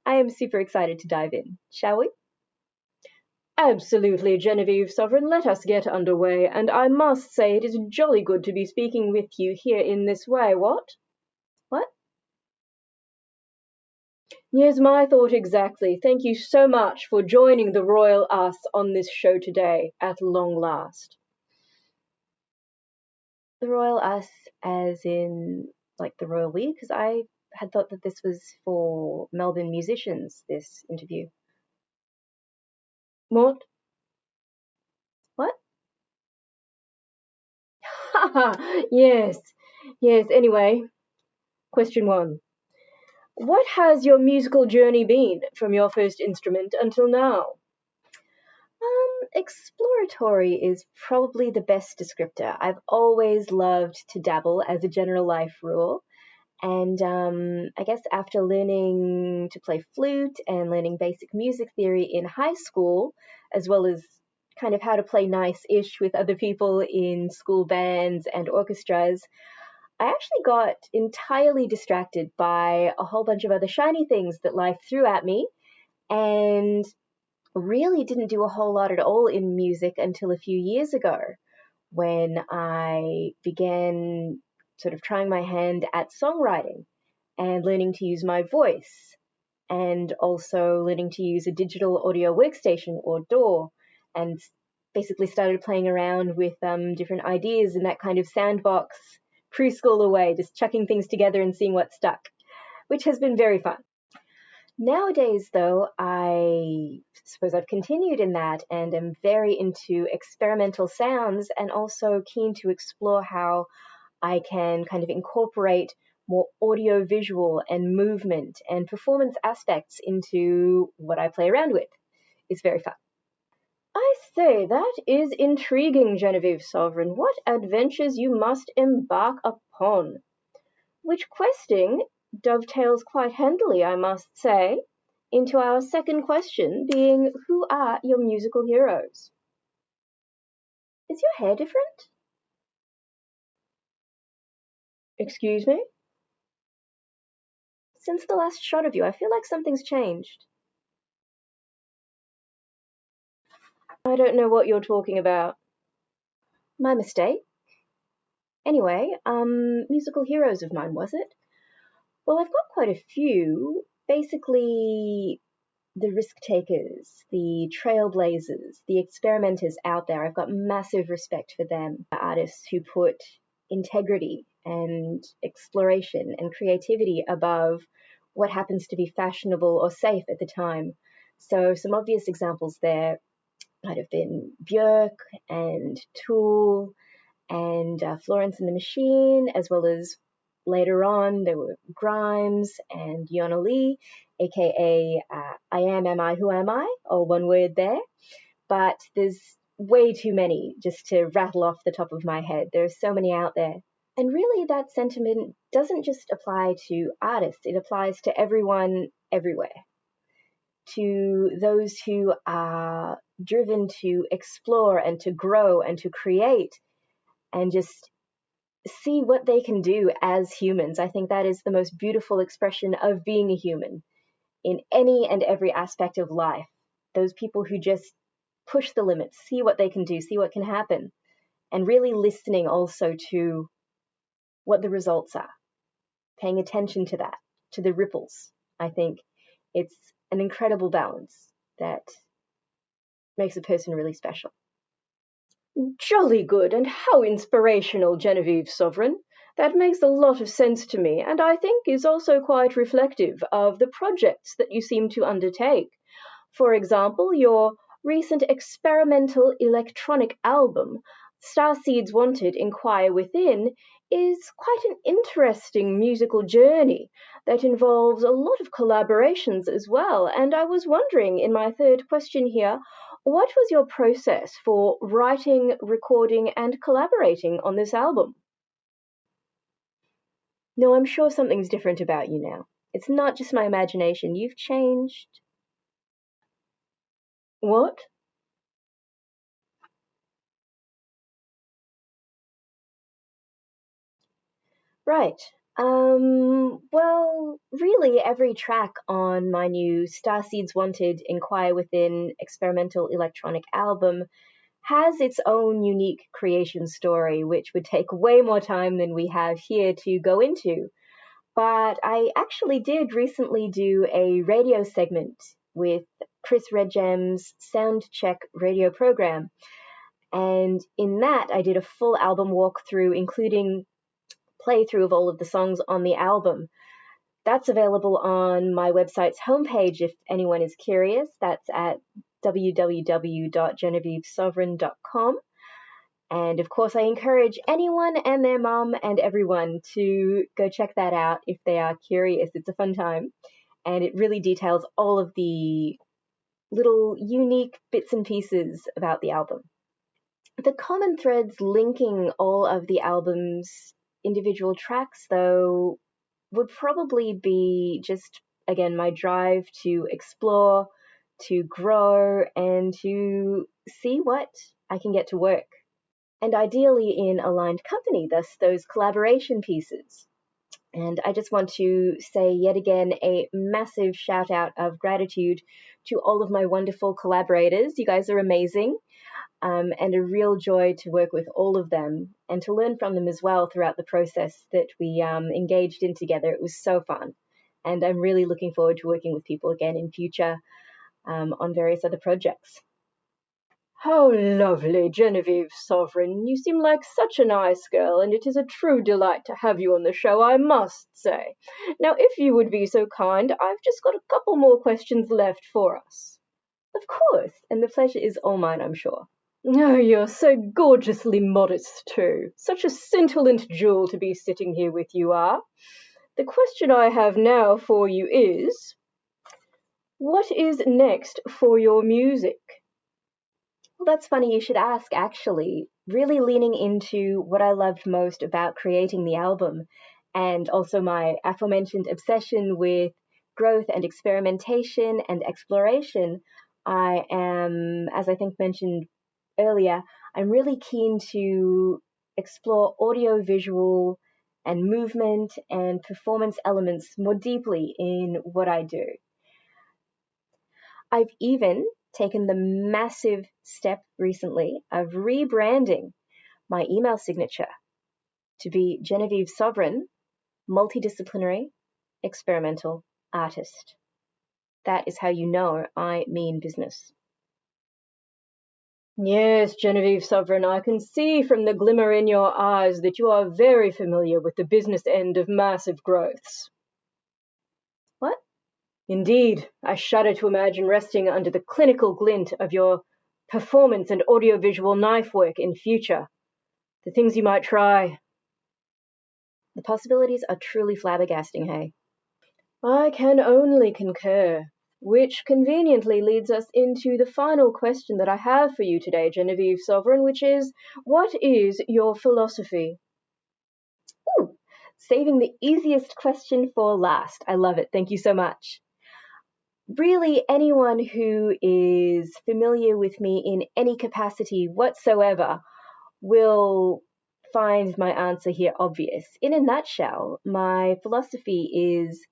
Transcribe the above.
I am super excited to dive in. Shall we? Absolutely, Genevieve Sovereign. Let us get underway, and I must say it is jolly good to be speaking with you here in this way, what? What? Yes, my thought exactly. Thank you so much for joining the royal us on this show today, at long last. The royal us as in, like, the royal we? Because I had thought that this was for Melbourne musicians, this interview. What? What? Yes, yes. Anyway, question one. What has your musical journey been from your first instrument until now? Exploratory is probably the best descriptor. I've always loved to dabble as a general life rule. And I guess after learning to play flute and learning basic music theory in high school, as well as kind of how to play nice-ish with other people in school bands and orchestras, I actually got entirely distracted by a whole bunch of other shiny things that life threw at me, and really didn't do a whole lot at all in music until a few years ago when I began sort of trying my hand at songwriting and learning to use my voice, and also learning to use a digital audio workstation or DAW, and basically started playing around with different ideas in that kind of sandbox preschool way, just chucking things together and seeing what stuck, which has been very fun. Nowadays, though, I suppose I've continued in that and am very into experimental sounds, and also keen to explore how I can kind of incorporate more audio-visual and movement and performance aspects into what I play around with. It's very fun. I say, that is intriguing, Genevieve Sovereign. What adventures you must embark upon. Which questing dovetails quite handily, I must say, into our second question, being, who are your musical heroes? Is your hair different? Excuse me? Since the last shot of you, I feel like something's changed. I don't know what you're talking about. My mistake. Anyway, musical heroes of mine, was it? Well, I've got quite a few. Basically, the risk takers, the trailblazers, the experimenters out there. I've got massive respect for them. Artists who put integrity and exploration and creativity above what happens to be fashionable or safe at the time. So some obvious examples there might have been Björk and Tool and Florence and the Machine, as well as later on there were Grimes and Yona Lee, aka I Am I, Who Am I? All one word there. But there's way too many just to rattle off the top of my head. There are so many out there. And really, that sentiment doesn't just apply to artists, it applies to everyone, everywhere. To those who are driven to explore and to grow and to create and just see what they can do as humans. I think that is the most beautiful expression of being a human in any and every aspect of life. Those people who just push the limits, see what they can do, see what can happen, and really listening also to what the results are, paying attention to that, to the ripples. I think it's an incredible balance that makes a person really special. Jolly good, and how inspirational, Genevieve Sovereign. That makes a lot of sense to me, and I think is also quite reflective of the projects that you seem to undertake. For example, your recent experimental electronic album, Starseeds Wanted, Enquire Within, is quite an interesting musical journey that involves a lot of collaborations as well. And I was wondering, in my third question here, what was your process for writing, recording, and collaborating on this album? No, I'm sure something's different about you now. It's not just my imagination. You've changed. What? Right. Well, really, every track on my new Starseeds Wanted, Enquire Within experimental electronic album has its own unique creation story, which would take way more time than we have here to go into. But I actually did recently do a radio segment with Chris Redgem's Soundcheck radio program. And in that, I did a full album walkthrough, including playthrough of all of the songs on the album. That's available on my website's homepage if anyone is curious. That's at www.genevievesovereign.com. And of course, I encourage anyone and their mum and everyone to go check that out if they are curious. It's a fun time. And it really details all of the little unique bits and pieces about the album. The common threads linking all of the album's individual tracks, though, would probably be just, again, my drive to explore, to grow, and to see what I can get to work. And ideally in aligned company, thus those collaboration pieces. And I just want to say yet again a massive shout out of gratitude to all of my wonderful collaborators. You guys are amazing. And a real joy to work with all of them and to learn from them as well throughout the process that we engaged in together. It was so fun. And I'm really looking forward to working with people again in future on various other projects. How lovely, Genevieve Sovereign. You seem like such a nice girl, and it is a true delight to have you on the show, I must say. Now, if you would be so kind, I've just got a couple more questions left for us. Of course, and the pleasure is all mine, I'm sure. Oh, you're so gorgeously modest, too. Such a scintillant jewel to be sitting here with you are. The question I have now for you is, what is next for your music? Well, that's funny you should ask, actually. Really leaning into what I loved most about creating the album, and also my aforementioned obsession with growth and experimentation and exploration, I am, as I think mentioned earlier, I'm really keen to explore audio-visual and movement and performance elements more deeply in what I do. I've even taken the massive step recently of rebranding my email signature to be Genevieve Sovereign, multidisciplinary, experimental artist. That is how you know I mean business. Yes, Genevieve Sovereign, I can see from the glimmer in your eyes that you are very familiar with the business end of massive growths. What? Indeed, I shudder to imagine resting under the clinical glint of your performance and audiovisual knife work in future. The things you might try. The possibilities are truly flabbergasting, hey? I can only concur. Which conveniently leads us into the final question that I have for you today, Genevieve Sovereign, which is, what is your philosophy? Ooh, saving the easiest question for last. I love it. Thank you so much. Really, anyone who is familiar with me in any capacity whatsoever will find my answer here obvious. In a nutshell, my philosophy is